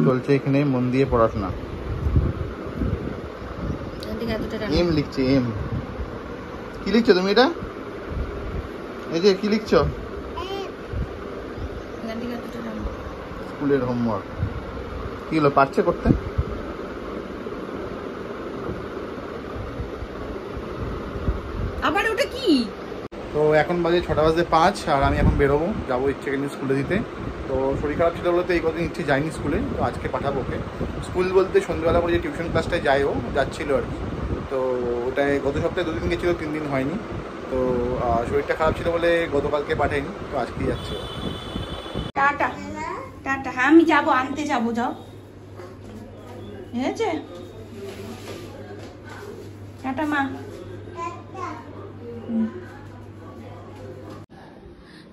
চলছে এখানে মন দিয়ে পড়াশোনা। এম লিখছে, এম। কি লিখছো তুমি এটা? এই যে কি লিখছো? স্কুলের হোমওয়ার্ক। কি হলো, পারছে করতে? আবার ওটা কি? তো এখন বাজে 6:05 আর আমি এখন বেরোবো, যাবো ইচ্ছেকে নিয়ে স্কুলে দিতে। তো শরীর খারাপ ছিল বলে তো এই কদিন ইচ্ছে যায়নি স্কুলে, তো আজকে পাঠাবো ওকে। স্কুল বলতে সন্ধ্যাবেলা করে যে টিউশন ক্লাসটায় যায় ও যাচ্ছিলো আর কি। তো ওটাই গত সপ্তাহে 2 দিন গেছিলো, 3 দিন হয়নি। তো শরীরটা খারাপ ছিল বলে গতকালকে পাঠাইনি, তো আজকেই যাচ্ছে। Tata tata. হ্যাঁ আমি যাবো, আনতে যাবো, যাও। ঠিক আছে, টাটা মা।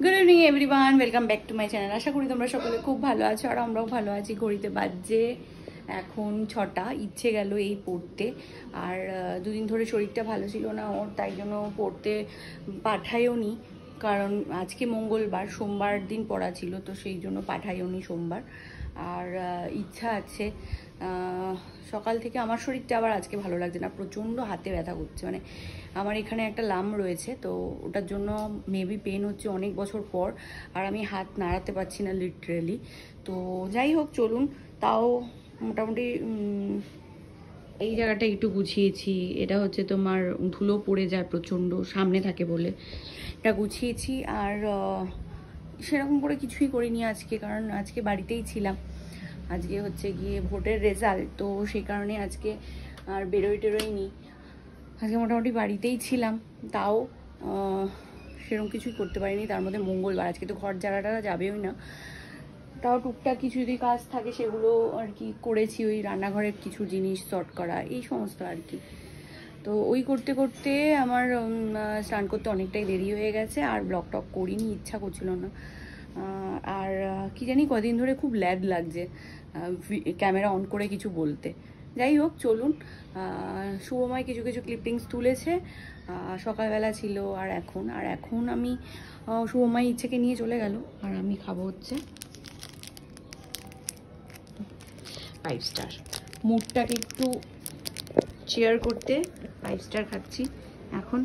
Good evening everyone, welcome back to my channel. আশা করি তোমরা সকলে খুব ভালো আছো আর আমরাও ভালো আছি। ঘড়িতে বাজছে এখন 6টা। ইচ্ছে গেল এই পড়তে, আর 2 দিন ধরে শরীরটা ভালো ছিল না ওর, তাই জন্য পড়তে পাঠাইও নি। কারণ আজকে মঙ্গলবার, সোমবার দিন পড়া ছিল, তো সেই জন্য পাঠাইও নি সোমবার। আর ইচ্ছা আছে সকাল থেকে। আমার শরীরটা আবার আজকে ভালো লাগছে না, প্রচণ্ড হাতে ব্যথা করছে। মানে আমার এখানে একটা লাম রয়েছে, তো ওটার জন্য মেবি পেন হচ্ছে অনেক বছর পর, আর আমি হাত নাড়াতে পারছি না লিটারেলি। তো যাই হোক, চলুন। তাও মোটামুটি এই জায়গাটা একটু গুছিয়েছি। এটা হচ্ছে তোমার ধুলো পড়ে যায় প্রচণ্ড, সামনে থাকে বলে এটা গুছিয়েছি। আর সেরকম করে কিছুই করিনি আজকে, কারণ আজকে বাড়িতেই ছিলাম। আজকে হচ্ছে গিয়ে ভোটের রেজাল্ট, তো সেই কারণে আজকে আর বেরোইনি। আজকে মোটামুটি বাড়িতেই ছিলাম, তাও সেরকম কিছুই করতে পারিনি। তার মধ্যে মঙ্গলবার, আজকে তো ঘর ঝাড়াটা যাবেই না, তাও টুকটাক কিছু যদি কাজ থাকে সেগুলো আর কি করেছি। ওই রান্নাঘরের কিছু জিনিস সর্ট করা, এই সমস্ত আর কি। তো ওই করতে করতে আমার স্নান করতে অনেকটাই দেরি হয়ে গেছে, আর ব্লগ টক করিনি, ইচ্ছা করছিল না। আর কি জানি কদিন ধরে খুব ল্যাড লাগছে ক্যামেরা অন করে কিছু বলতে। যাই হোক, চলুন। শুভময় কিছু কিছু ক্লিপিংস তুলেছে, সকালবেলা ছিল আর এখন আমি শুভময় ইচ্ছেকে নিয়ে চলে গেল, আর আমি খাবো হচ্ছে 5 স্টার। মুডটাকে একটু চেয়ার করতে 5 স্টার খাচ্ছি এখন।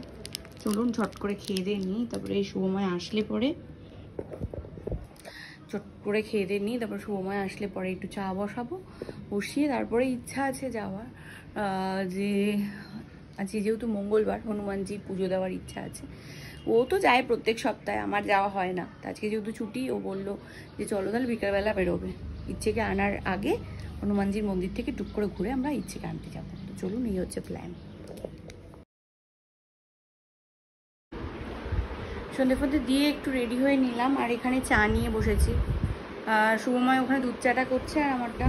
চলুন ঝট করে খেয়ে দিয়ে নিই, তারপরে এই শুভময় আসলে পরে শুভময় আসলে পরে একটু চা বসিয়ে তারপরে ইচ্ছা আছে যাওয়ার। যে আজকে যেহেতু মঙ্গলবার, হনুমানজি পুজো দেওয়ার ইচ্ছা আছে। ও তো যায় প্রত্যেক সপ্তাহে, আমার যাওয়া হয় না। আজকে যেহেতু ছুটি, ও বললো যে চলো তাহলে বিকালবেলা বেরোবে, ইচ্ছেকে আনার আগে হনুমানজির মন্দির থেকে টুক করে ঘুরে আমরা ইচ্ছেকে আনতে যাবো। তো চলুন, এই হচ্ছে প্ল্যান। সন্ধে ফন্ধে দিয়ে একটু রেডি হয়ে নিলাম, আর এখানে চা নিয়ে বসেছি। শুভময় ওখানে দুধ চাটা করছে, আর আমারটা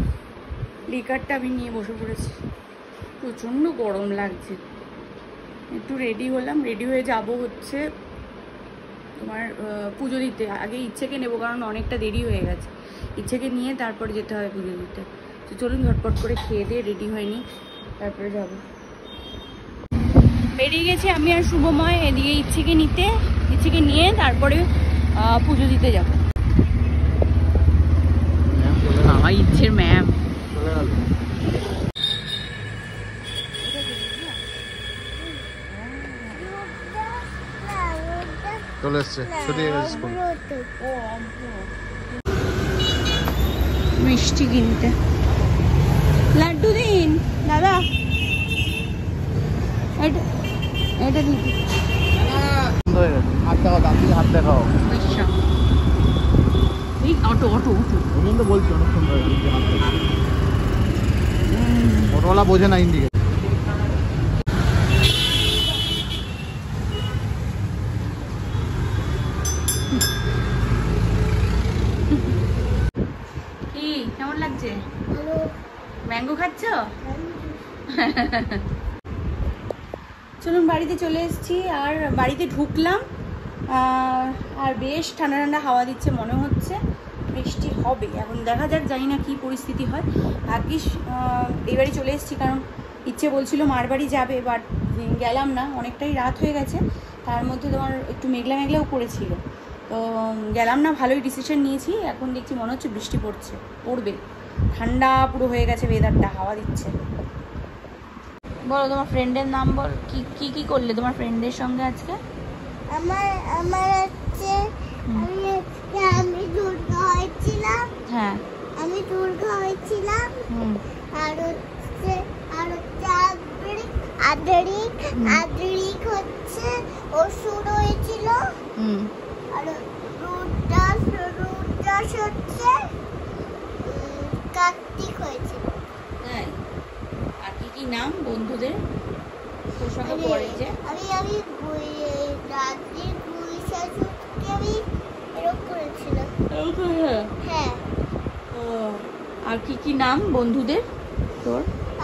লিকারটা আমি নিয়ে বসে পড়েছি। প্রচণ্ড গরম লাগছে। একটু রেডি হলাম, রেডি হয়ে যাব হচ্ছে তোমার পুজো দিতে। আগে ইচ্ছেকে নেবো, কারণ অনেকটা দেরি হয়ে গেছে। ইচ্ছেকে নিয়ে তারপরে যেতে হবে পুজো দিতে। তো চলুন ঝটপট করে খেয়ে দিয়ে রেডি হয়ে নিই, তারপরে যাব। বেরিয়ে গেছি আমি আর শুভময় এদিকে ইচ্ছেকে নিয়ে তারপরে পুজো দিতে যাব। আমার ইচ্ছের ম্যাম চলে এসছে, মিষ্টি কিনতে। লাড্ডু দিন দাদা, এটা দিন। হাত দেখাও, দাম দিয়ে হাত দেখাও। এই অটো তো বলছি অনেক সুন্দর হাত দেখাও। অটোওয়ালা বোঝে না হিন্দি। কি কেমন লাগছে? ম্যাঙ্গো খাচ্ছ? চলুন, বাড়িতে চলে এসেছি, আর বাড়িতে ঢুকলাম। আর বেশ ঠান্ডা ঠান্ডা হাওয়া দিচ্ছে, মনে হচ্ছে বৃষ্টি হবে। এখন দেখা যাক, জানি না কী পরিস্থিতি হয়। ভাগ্যিস এই বাড়ি চলে এসেছি, কারণ ইচ্ছে বলছিল মার বাড়ি যাবে, বাট গেলাম না, অনেকটাই রাত হয়ে গেছে। তার মধ্যে তোমার একটু মেঘলাও করেছিল, তো গেলাম না। ভালোই ডিসিশন নিয়েছি। এখন দেখছি মনে হচ্ছে বৃষ্টি পড়বে। ঠান্ডা পুরো হয়ে গেছে ওয়েদারটা, হাওয়া দিচ্ছে। বলো তোমার ফ্রেন্ডের নাম বল, কি কি করলে তোমার ফ্রেন্ডের সঙ্গে আজকে? আমার হচ্ছে আমি দুর্গা হয়েছিলাম। হ্যাঁ আমি দুর্গা হয়েছিলাম। আর হচ্ছে আদ্রিক হচ্ছে অসুর হয়েছিল। আর রুদ্রাস হচ্ছে কার্তিক হয়েছিল। তাই? আর কি কি নাম বন্ধুদের তোর সঙ্গে পড়ে যে? আমি রাত্রির গুইশাসুরকে আমি এরকম করেছিলাম। হ্যাঁ। আর কি কি নাম বন্ধুদের তোর?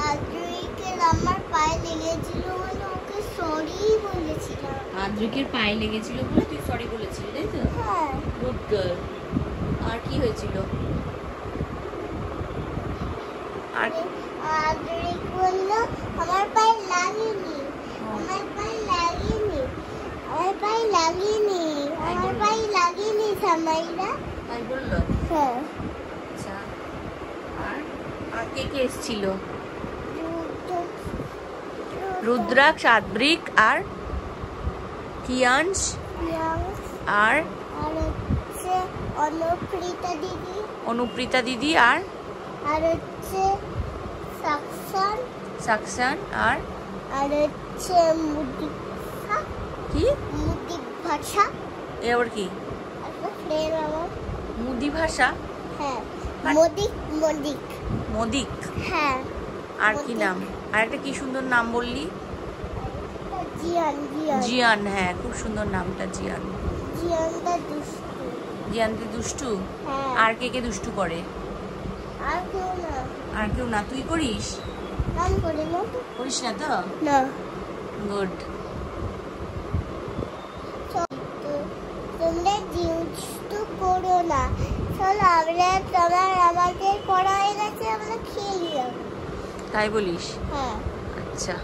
আদ্রিকের আমার পায়ে লেগেছিল বলে ওকে সরি বলেছিলাম। আদ্রিকের পায়ে লেগেছিল বলে তুই সরি বলেছিলি, তাই তো? হ্যাঁ। Good girl. আর কি হয়েছিল? আর আদ্রিক বলল আমার পায়ে লাগেনি, আমার পায়ে লাগেনি, আমার পায়ে লাগেনি, আমার পায়ে লাগেনি সামাইরা। তাই বললো? হ্যাঁ। আচ্ছা। আর কে কে এসেছিল? রুদ্রাক্ষ, আদ্রিক আর কিয়াংশ আর হচ্ছে অনুপ্রীতা দিদি আর হচ্ছে সাকসান আর হচ্ছে কি মুদিক ভাষা। এ আবার কি? মুদি ভাষা? হ্যাঁ মদিক। হ্যাঁ। আর কি নাম? আর একটা কি সুন্দর নাম বললি? জিয়ান। হ্যাঁ খুব সুন্দর নামটা, জিয়ান। জিয়ানটা দুষ্টু। আর কে কে দুষ্টু করে? আর কেউ না। তুই করিস? করিস না তো? না। গুড। তোমরা দুষ্টু করো না। চলো আমাদের পড়া হয়ে গেছে, আমরা খেয়ে নিলাম। তাই বলিস? হ্যাঁ। আচ্ছা।